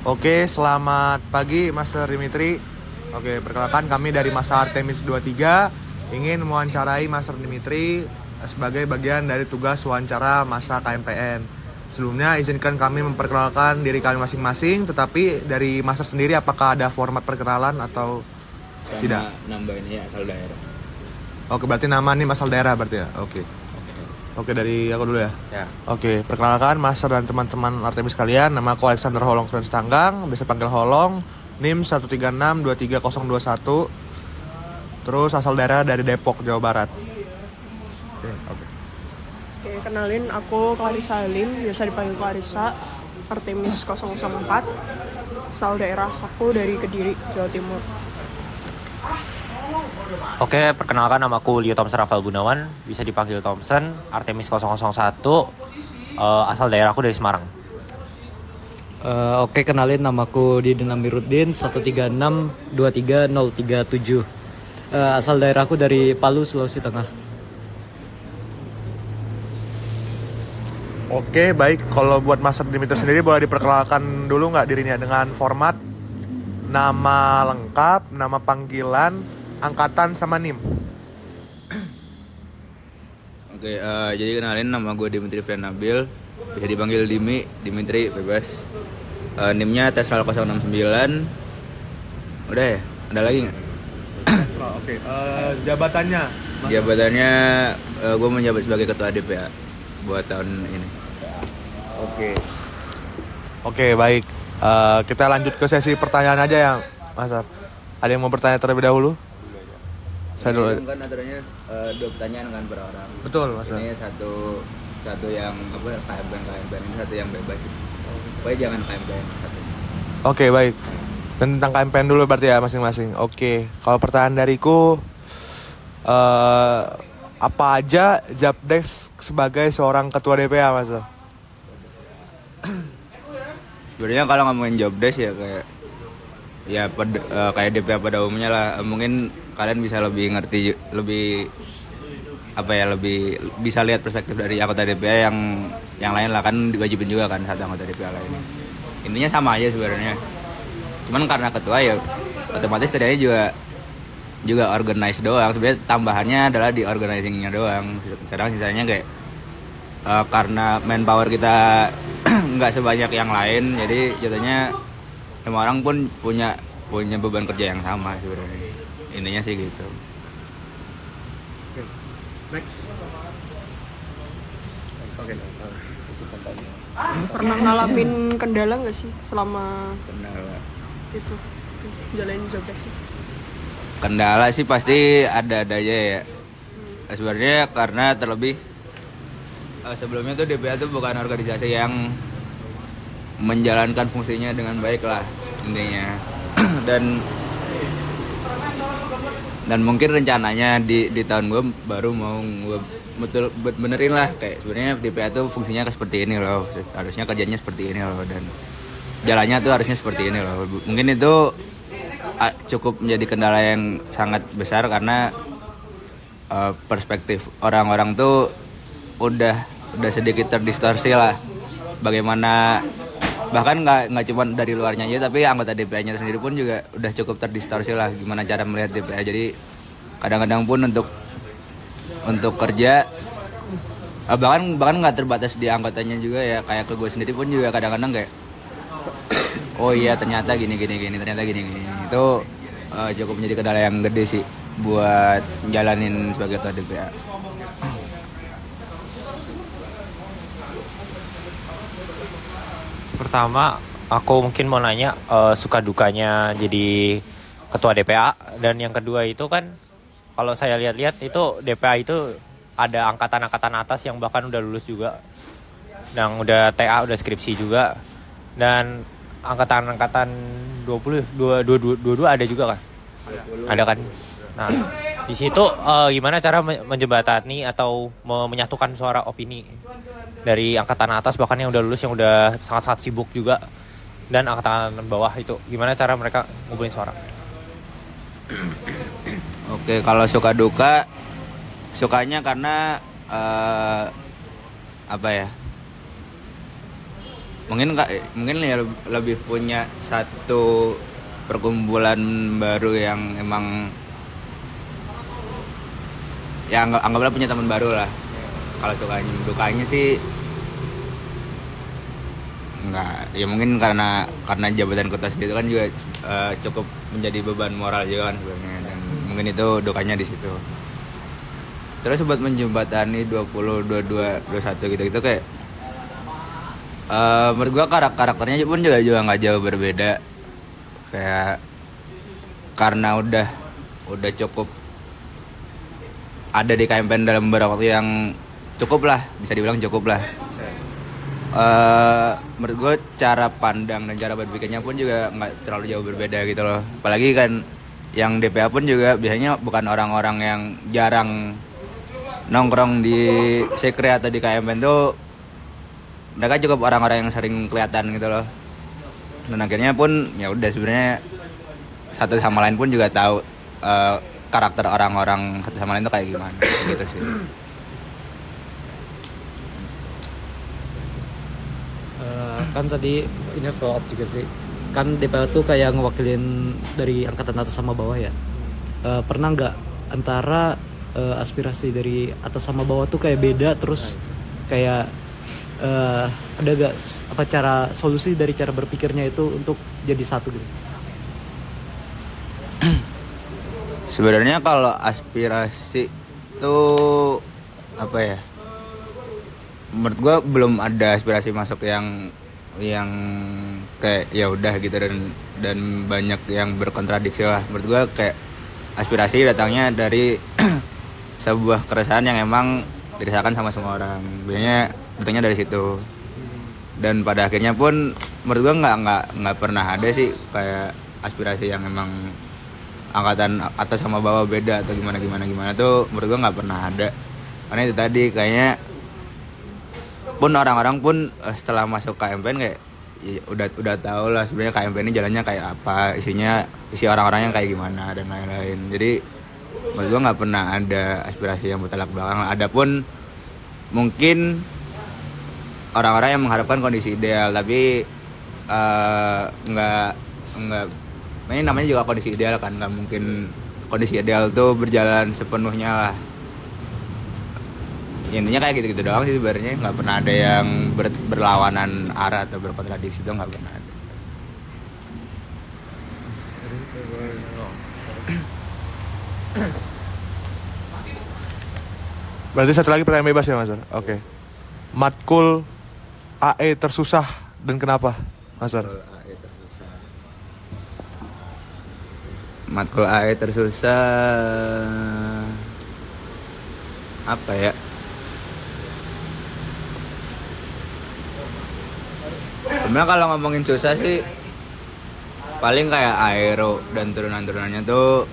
Oke, selamat pagi Master Dimitri. Oke, perkenalkan kami dari Masa Artemis 23 ingin mewawancarai Master Dimitri sebagai bagian dari tugas wawancara masa KMPN. Sebelumnya izinkan kami memperkenalkan diri kami masing-masing, tetapi dari Master sendiri apakah ada format perkenalan atau Sama tidak? nambahin ya asal daerah. Oke, berarti nama nih asal daerah berarti ya. Oke. Oke, dari aku dulu ya. Ya. Oke, perkenalkan Master dan teman-teman Artemis kalian. Nama aku Alexander Holong Friends Tanggang, biasa panggil Holong. NIM 136-23001. Terus asal daerah dari Depok, Jawa Barat. Oke. Oke, kenalin aku Clarissa Alim, biasa dipanggil Clarissa, Artemis 004. Asal daerah aku dari Kediri, Jawa Timur. Oke, perkenalkan namaku Leo Thompson Rafael Gunawan, bisa dipanggil Thompson, Artemis 001, asal daerahku dari Semarang. Oke, kenalin namaku Didin Amiruddin 136-23037. Asal daerahku dari Palu, Sulawesi Tengah. Oke, baik. Kalau buat Master Dimitri sendiri boleh diperkenalkan dulu nggak dirinya dengan format nama lengkap, nama panggilan, angkatan sama NIM. Oke, jadi kenalin nama gue Dimitri Frian Nabil, bisa dipanggil Dimi, Dimitri bebas. NIM-nya Tesral 069. Udah ya? Ada lagi nggak? Oke, jabatannya. Jabatannya gue menjabat sebagai ketua DPA buat tahun ini. Oke, baik. Kita lanjut ke sesi pertanyaan aja ya, Mas. Ada yang mau bertanya terlebih dahulu? Saya dulu. Ini kan aturannya 2 pertanyaan kan per orang. Betul, Mas. Ini satu yang apa KMPN ini satu yang bebas. Pokoknya jangan KMPN satu. Oke, baik. Dan tentang KMPN dulu berarti ya masing-masing. Oke, kalau pertanyaan dariku, apa aja Japdesk sebagai seorang ketua DPA, Mas? Sebenarnya kalau ngomongin job desk ya kayak DPA pada umumnya lah. Mungkin kalian bisa lebih ngerti, lebih bisa lihat perspektif dari anggota DPA yang lain lah, kan diwajibin juga kan satu anggota DPA lain. Intinya sama aja sebenarnya. Cuman karena ketua ya otomatis kerjanya juga organize doang. Sebenarnya tambahannya adalah di organizingnya doang. Sedangkan sisanya kayak karena manpower kita nggak sebanyak yang lain, jadi jatuhnya semua orang pun punya beban kerja yang sama sebenarnya. Intinya sih gitu. Next. Oke. Pernah ngalamin kendala nggak sih selama Kendala. itu jalanin job desk? Kendala sih pasti ada aja ya. Sebenarnya karena terlebih sebelumnya tuh DPA tuh bukan organisasi yang menjalankan fungsinya dengan baik lah intinya. dan mungkin rencananya di tahun gue baru mau gue benerin lah, kayak sebenarnya DPA tuh fungsinya seperti ini loh, harusnya kerjanya seperti ini loh, dan jalannya tuh harusnya seperti ini loh. Mungkin itu cukup menjadi kendala yang sangat besar karena perspektif orang-orang tuh udah sedikit terdistorsi lah. Bagaimana bahkan nggak cuma dari luarnya aja, tapi anggota DPA-nya sendiri pun juga udah cukup terdistorsi lah gimana cara melihat DPA. Jadi kadang-kadang pun untuk kerja bahkan nggak terbatas di anggotanya juga ya, kayak ke gue sendiri pun juga kadang-kadang kayak oh iya ternyata gini ternyata gini. Itu cukup menjadi kendala yang gede sih buat jalanin sebagai ketua DPA. Pertama, aku mungkin mau nanya suka dukanya jadi ketua DPA, dan yang kedua itu kan kalau saya lihat-lihat itu DPA itu ada angkatan-angkatan atas yang bahkan udah lulus juga, yang udah TA, udah skripsi juga, dan angkatan-angkatan 22 ada juga kan? Ada kan? Nah, di situ gimana cara menjembatani atau menyatukan suara opini dari angkatan atas bahkan yang udah lulus, yang udah sangat-sangat sibuk juga, dan angkatan bawah itu gimana cara mereka ngumpulin suara? Oke, kalau suka duka, sukanya karena apa ya? mungkin ya lebih punya satu perkumpulan baru yang emang ya anggaplah punya teman baru lah. Kalau dukanya sih enggak, ya mungkin karena jabatan ketua sendiri itu kan juga cukup menjadi beban moral juga kan sebenarnya, dan mungkin itu dukanya di situ. Terus buat menjembatani 20, 22, 21 gitu kayak menurut gua karakternya pun juga nggak jauh berbeda, kayak karena udah cukup ada di KMPN dalam beberapa waktu yang cukup lah, bisa dibilang cukup lah. Menurut gue cara pandang dan cara berpikirnya pun juga nggak terlalu jauh berbeda gitu loh. Apalagi kan yang DPA pun juga biasanya bukan orang-orang yang jarang nongkrong di sekre atau di KMPN tuh, mereka cukup orang-orang yang sering kelihatan gitu loh. Dan akhirnya pun ya udah, sebenarnya satu sama lain pun juga tahu karakter orang-orang satu sama lain tuh kayak gimana gitu sih. Kan tadi ini follow up juga sih. Kan DPR tuh kayak ngewakilin dari angkatan atas sama bawah ya. Pernah nggak antara aspirasi dari atas sama bawah tuh kayak beda, terus kayak ada gak apa cara solusi dari cara berpikirnya itu untuk jadi satu gitu? Sebenarnya kalau aspirasi tuh apa ya? Menurut gue belum ada aspirasi masuk yang kayak ya udah gitu, dan banyak yang berkontradiksi lah. Menurut gue kayak aspirasi datangnya dari sebuah keresahan yang emang dirasakan sama semua orang. Biasanya datangnya dari situ. Dan pada akhirnya pun menurut gue nggak pernah ada sih kayak aspirasi yang emang angkatan atas sama bawah beda atau gimana tuh, menurut gue nggak pernah ada. Karena itu tadi kayaknya pun orang-orang pun setelah masuk KMPN kayak ya, udah tahu lah sebenarnya KMPN ini jalannya kayak apa, isi orang-orangnya kayak gimana dan lain-lain. Jadi menurut gue nggak pernah ada aspirasi yang bertolak belakang. Adapun mungkin orang-orang yang mengharapkan kondisi ideal, tapi nggak ini namanya juga kondisi ideal kan, nggak mungkin kondisi ideal tuh berjalan sepenuhnya lah. Intinya kayak gitu-gitu doang sih sebenarnya, nggak pernah ada yang berlawanan arah atau berkontradiksi, itu nggak pernah ada. Berarti satu lagi pertanyaan bebas ya Mas Ar? Oke. Matkul AE tersusah dan kenapa Mas Ar? Matkul AE tersusah apa ya? Sebenarnya kalau ngomongin susah sih paling kayak aero dan turunan-turunannya tuh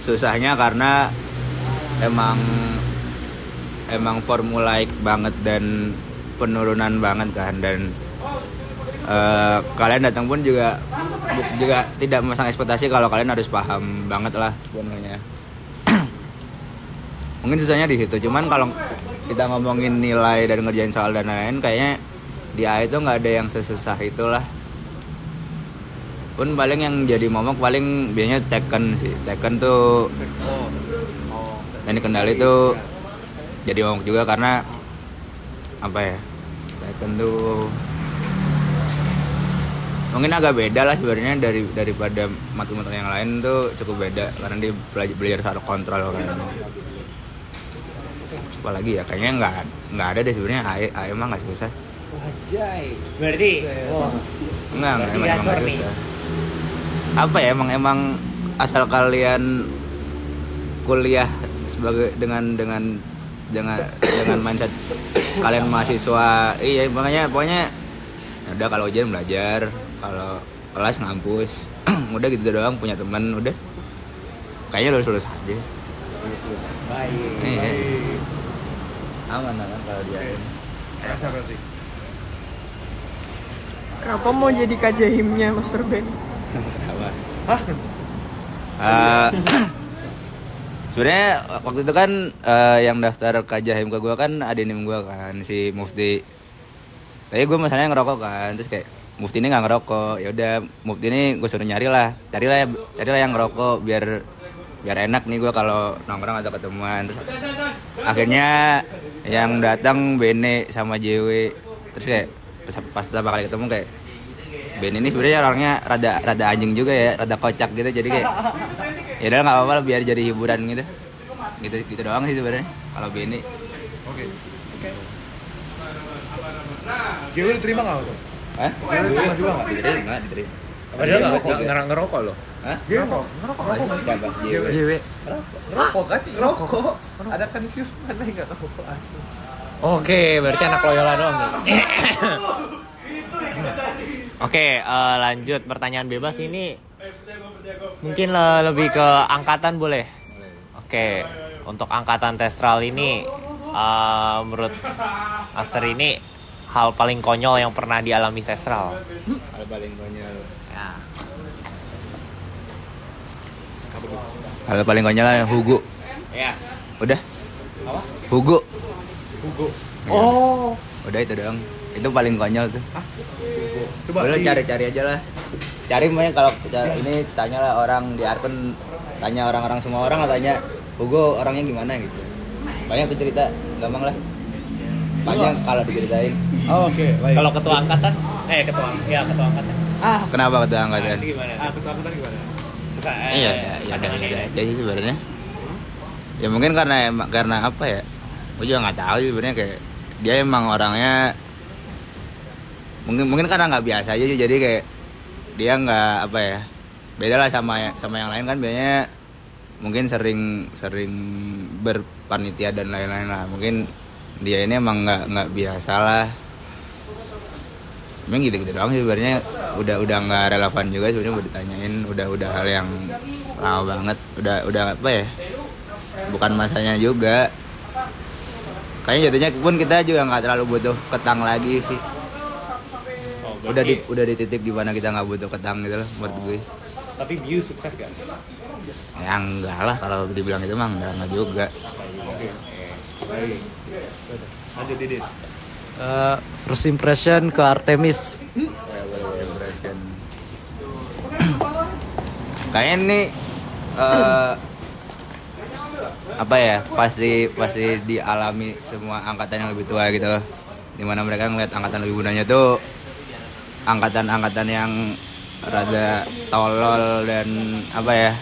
susahnya karena emang formulaik banget dan penurunan banget kan, dan kalian datang pun juga tidak memasang ekspektasi kalau kalian harus paham banget lah sebenarnya. Mungkin susahnya di situ. Cuman kalau kita ngomongin nilai dan ngerjain soal dan lain-lain, kayaknya di A itu nggak ada yang sesusah itulah. Pun paling yang jadi momok paling biasanya Tekken sih. Tekken tuh dan kendali tuh jadi momok juga karena apa ya? Tekken tuh mungkin agak beda lah sebenarnya daripada matkul-matkul yang lain tuh cukup beda karena dia belajar soal kontrol kan. Apalagi ya kayaknya nggak ada deh sebenarnya AE emang nggak susah. Wajay. Berarti emang nggak susah. Apa ya emang asal kalian kuliah sebagai dengan mindset kalian mahasiswa, iya makanya pokoknya udah kalau ujian belajar, kalau kelas ngampus, udah gitu doang, punya teman udah kayaknya lulus aja. baik. Iya. Aman kan kalau dia. Rasa berarti. Kenapa mau jadi kajahimnya Master Ben? Apa? Sebenarnya waktu itu kan yang daftar Kajahim ke gue kan adenim gue kan si Mufti. Tapi gue masalahnya ngerokok kan, terus kayak Mufti ini nggak ngerokok, ya udah Mufti ini gue suruh carilah yang ngerokok biar enak nih gue kalau nongkrong atau ketemuan. Terus akhirnya yang datang Bene sama JW, terus kayak pas pertama kali ketemu kayak Bene ini sebenarnya orangnya rada anjing juga ya, rada kocak gitu, jadi kayak ya udah nggak apa-apa lah, biar jadi hiburan gitu doang sih sebenarnya kalau Bene. Oke. JW diterima nggak tuh? Hah? Diterima juga nggak? Diterima. Padahal nggak ngerokok loh. Hah? Ngerokok. Siapa? JW. JW. Ngerokok kan? Ngerokok. Ada kan sih mana yang nggak ngerokok? Oke, berarti anak Loyola doang nih. Oke, lanjut pertanyaan bebas ini. Mungkin lebih ke angkatan boleh? Oke, untuk angkatan Testral ini, menurut Master ini hal paling konyol yang pernah dialami Testral. Hal paling konyol. Ya. Hal paling konyol lah Hugo. Ya. Udah. Apa? Hugo. Oh. Udah itu doang. Itu paling konyol tuh. Coba Boleh cari aja lah. Cari makanya kalau ini tanyalah orang di Arken, tanya orang-orang, semua orang tanya Hugo orangnya gimana gitu. Banyak tuh cerita, gampang lah. Banyak kalau diceritain. Oh, oke, baik. Kalau ketua angkatan, ketua angkatan. Kenapa ketua angkatan? Itu gimana? Ketua angkatan gimana? Iya, ada aja sih sebenarnya. Ya mungkin karena apa ya? Gue juga nggak tahu sih sebenarnya, kayak dia emang orangnya mungkin karena nggak biasa aja sih, jadi kayak dia nggak apa ya, beda lah sama yang lain kan, biasanya mungkin sering berpanitia dan lain-lain lah. Mungkin dia ini emang nggak biasa lah. Emang gitu doang sih sebenarnya, udah nggak relevan juga sebenarnya buat ditanyain, udah hal yang lama banget, udah apa ya, bukan masanya juga. Kayaknya jatuhnya pun kita juga nggak terlalu butuh ketang lagi sih. Udah di titik di mana kita nggak butuh ketang gitu loh menurut gue. Tapi Biu sukses gak? Ya enggak lah, kalau dibilang itu mah enggak juga. Baik. Lanjut Didit. First impression ke Artemis. Kayaknya ini apa ya, pasti dialami semua angkatan yang lebih tua gitu loh, dimana mereka ngeliat angkatan lebih mudanya tuh angkatan yang rada tolol dan apa ya,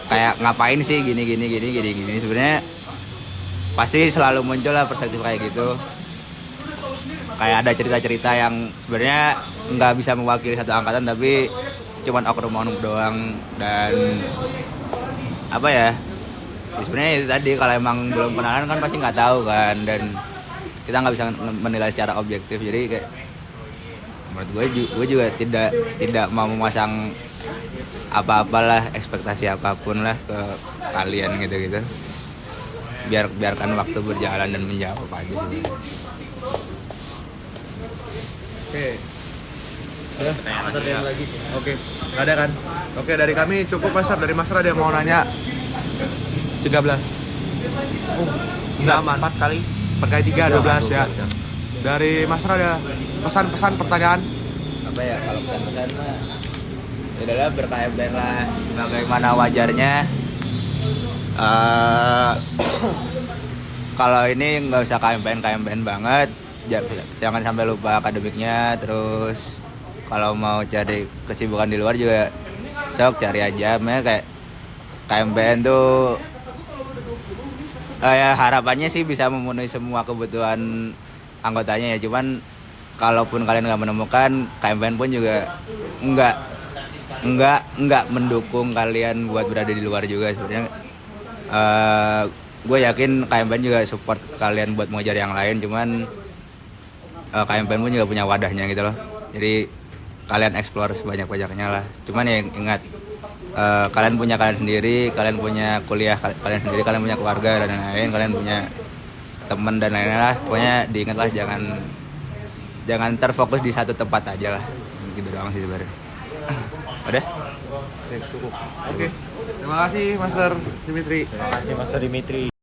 kayak ngapain sih gini sebenarnya pasti selalu muncul lah perspektif kayak gitu. Kayak ada cerita-cerita yang sebenarnya nggak bisa mewakili satu angkatan, tapi cuman oknum-oknum doang. Dan apa ya, sebenarnya itu tadi, kalau emang belum kenalan kan pasti nggak tahu kan, dan kita nggak bisa menilai secara objektif. Jadi kayak menurut gue juga tidak mau memasang apa-apalah, ekspektasi apapun lah ke kalian gitu. Biarkan waktu berjalan dan menjawab aja sih. Oke. Ada yang lagi? Oke. Nggak ada kan? Oke, dari kami cukup, Master. Dari Master ada yang mau nanya? 13. Nggak aman. 4 kali 3, 12 ya. Dari Master ada pesan-pesan, pertanyaan? Apa ya, kalau pesan-pesan mah ya udahlah, berKMPN lah bagaimana wajarnya. Kalau ini nggak usah KMPN banget, jangan sampai lupa akademiknya. Terus kalau mau cari kesibukan di luar juga sok cari aja. Makanya kayak KMPN tuh ya harapannya sih bisa memenuhi semua kebutuhan anggotanya ya. Cuman kalaupun kalian nggak menemukan, KMPN pun juga nggak mendukung kalian buat berada di luar juga sebenarnya. Gue yakin KMPN juga support kalian buat mau cari yang lain, cuman KMPN pun juga punya wadahnya gitu loh. Jadi kalian explore sebanyak-banyaknya lah. Cuman ya ingat, kalian punya kalian sendiri, kalian punya kuliah kalian sendiri, kalian punya keluarga dan lain-lain, kalian punya teman dan lain-lain lah. Pokoknya diingatlah, jangan terfokus di satu tempat aja lah. Gitu doang sih sebenarnya. Udah? Oke, cukup. Oke. Terima kasih Master Dimitri. Terima kasih Master Dimitri.